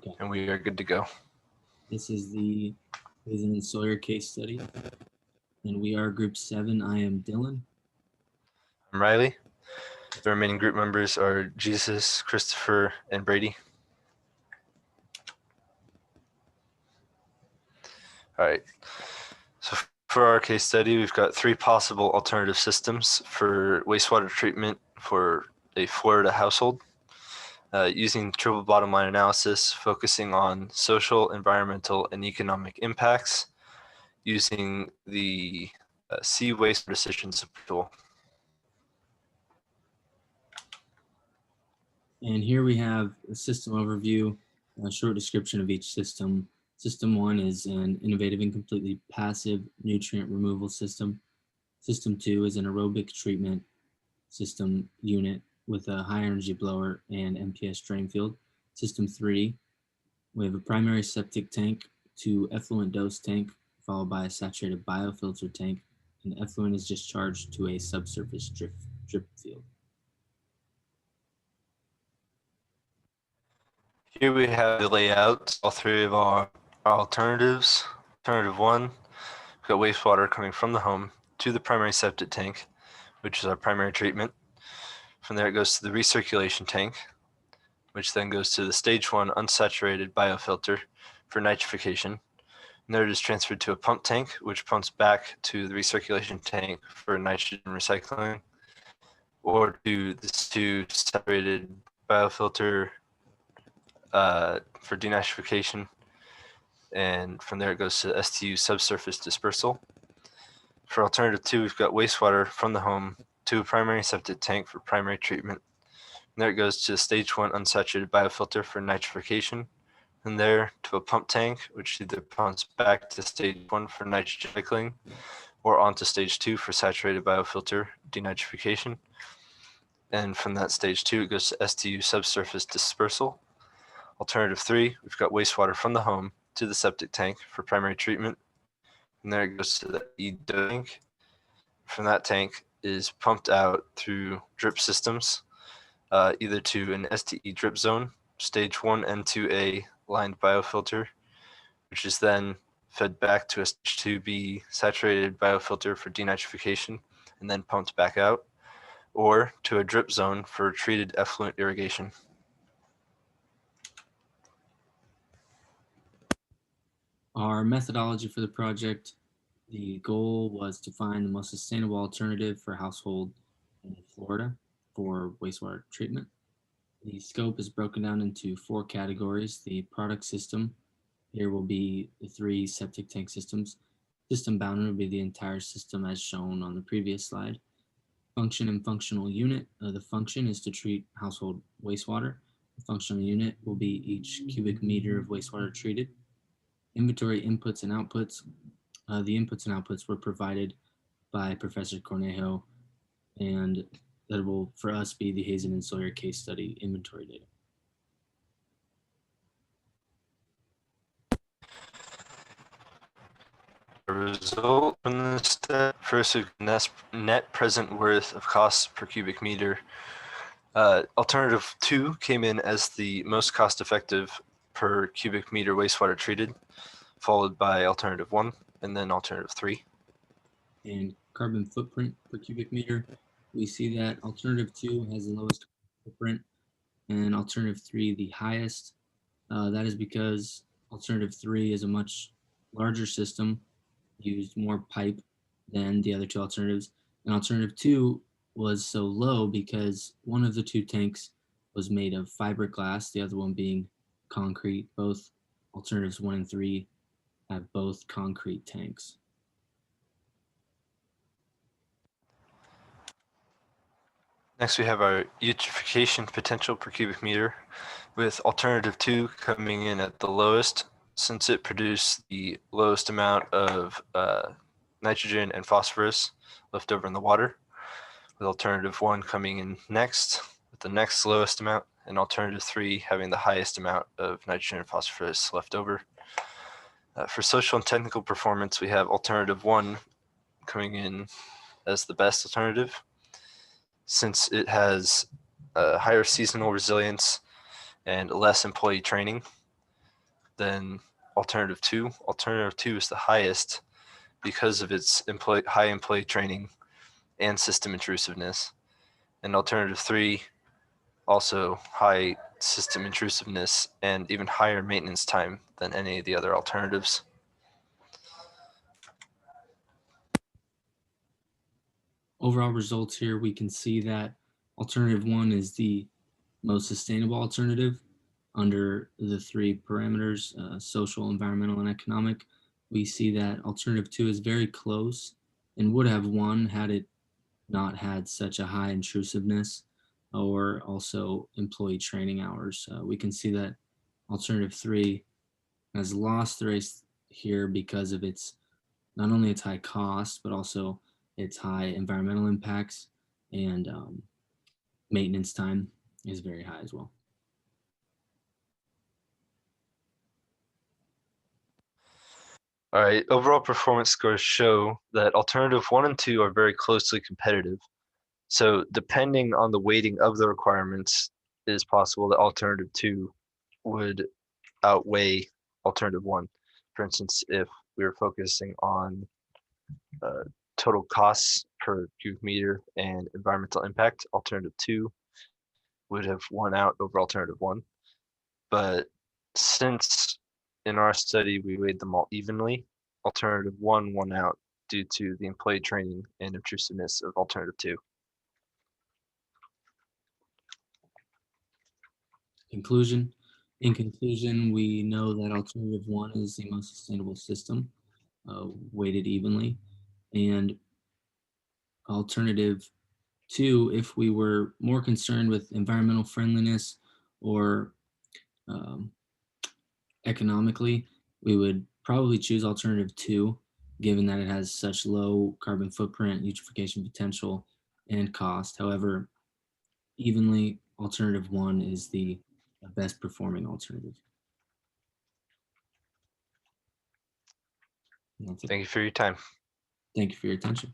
Okay. And we are good to go. This is the Hazen and Sawyer case study, and we are Group 7. I am Dylan. I'm Riley. The remaining group members are Jesus, Christopher, and Brady. All right. So for our case study, we've got 3 possible alternative systems for wastewater treatment for a Florida household. Using triple bottom line analysis, focusing on social, environmental, and economic impacts, using the C waste decisions tool. And here we have a system overview, a short description of each system. System 1 is an innovative and completely passive nutrient removal system. System 2 is an aerobic treatment system unit with a high energy blower and MPS drain field. System 3, we have a primary septic tank to effluent dose tank, followed by a saturated biofilter tank, and effluent is discharged to a subsurface drip field. Here we have the layouts, all 3 of our alternatives. Alternative 1, we've got wastewater coming from the home to the primary septic tank, which is our primary treatment. From there it goes to the recirculation tank, which then goes to the stage 1 unsaturated biofilter for nitrification. And there it is transferred to a pump tank, which pumps back to the recirculation tank for nitrogen recycling, or to this 2 separated biofilter for denitrification. And from there it goes to STU subsurface dispersal. For alternative 2, we've got wastewater from the home to a primary septic tank for primary treatment. And there it goes to stage 1 unsaturated biofilter for nitrification. And there to a pump tank, which either pumps back to stage 1 for nitrogen cycling or onto stage 2 for saturated biofilter denitrification. And from that stage 2, it goes to STU subsurface dispersal. Alternative 3, we've got wastewater from the home to the septic tank for primary treatment. And there it goes to the E tank. From that tank is pumped out through drip systems, either to an STE drip zone, stage 1 N2A lined biofilter, which is then fed back to a stage 2B saturated biofilter for denitrification and then pumped back out, or to a drip zone for treated effluent irrigation. Our methodology for the project, the goal was to find the most sustainable alternative for household in Florida for wastewater treatment. The scope is broken down into 4 categories. The product system, here will be the 3 septic tank systems. System boundary will be the entire system as shown on the previous slide. Function and functional unit. The function is to treat household wastewater. The functional unit will be each cubic meter of wastewater treated. Inventory inputs and outputs. The inputs and outputs were provided by Professor Cornejo, and that will, for us, be the Hazen and Sawyer case study inventory data. The result from this step, first net present worth of costs per cubic meter. Alternative 2 came in as the most cost effective per cubic meter wastewater treated, followed by alternative 1 and then alternative 3. And carbon footprint per cubic meter, we see that alternative 2 has the lowest footprint and alternative 3 the highest. That is because alternative 3 is a much larger system, used more pipe than the other 2 alternatives. And alternative 2 was so low because one of the 2 tanks was made of fiberglass, the other one being concrete. Both alternatives 1 and 3 have both concrete tanks. Next, we have our eutrophication potential per cubic meter, with alternative 2 coming in at the lowest, since it produced the lowest amount of nitrogen and phosphorus left over in the water, with alternative 1 coming in next, with the next lowest amount, and alternative 3 having the highest amount of nitrogen and phosphorus left over. For social and technical performance, we have alternative 1 coming in as the best alternative, since it has higher seasonal resilience and less employee training. than alternative 2. Alternative 2 is the highest because of its high employee training and system intrusiveness. And alternative 3, also high system intrusiveness and even higher maintenance time than any of the other alternatives. Overall results here, we can see that alternative 1 is the most sustainable alternative under the three parameters, social, environmental, and economic. We see that alternative 2 is very close and would have won had it not had such a high intrusiveness or also employee training hours. We can see that alternative 3 has lost the race here because of its not only its high cost, but also its high environmental impacts, and maintenance time is very high as well. All right, overall performance scores show that alternative 1 and 2 are very closely competitive. So depending on the weighting of the requirements, it is possible that alternative 2 would outweigh alternative 1. For instance, if we were focusing on total costs per cubic meter and environmental impact, alternative 2 would have won out over alternative 1. But since in our study we weighed them all evenly, alternative 1 won out due to the employee training and intrusiveness of alternative 2. Conclusion. In conclusion, we know that alternative 1 is the most sustainable system, weighted evenly, and alternative 2, if we were more concerned with environmental friendliness or um, economically, we would probably choose alternative 2, given that it has such low carbon footprint, eutrophication potential, and cost. However, evenly, alternative 1 is the best performing alternative. And that's it. Thank you for your time. Thank you for your attention.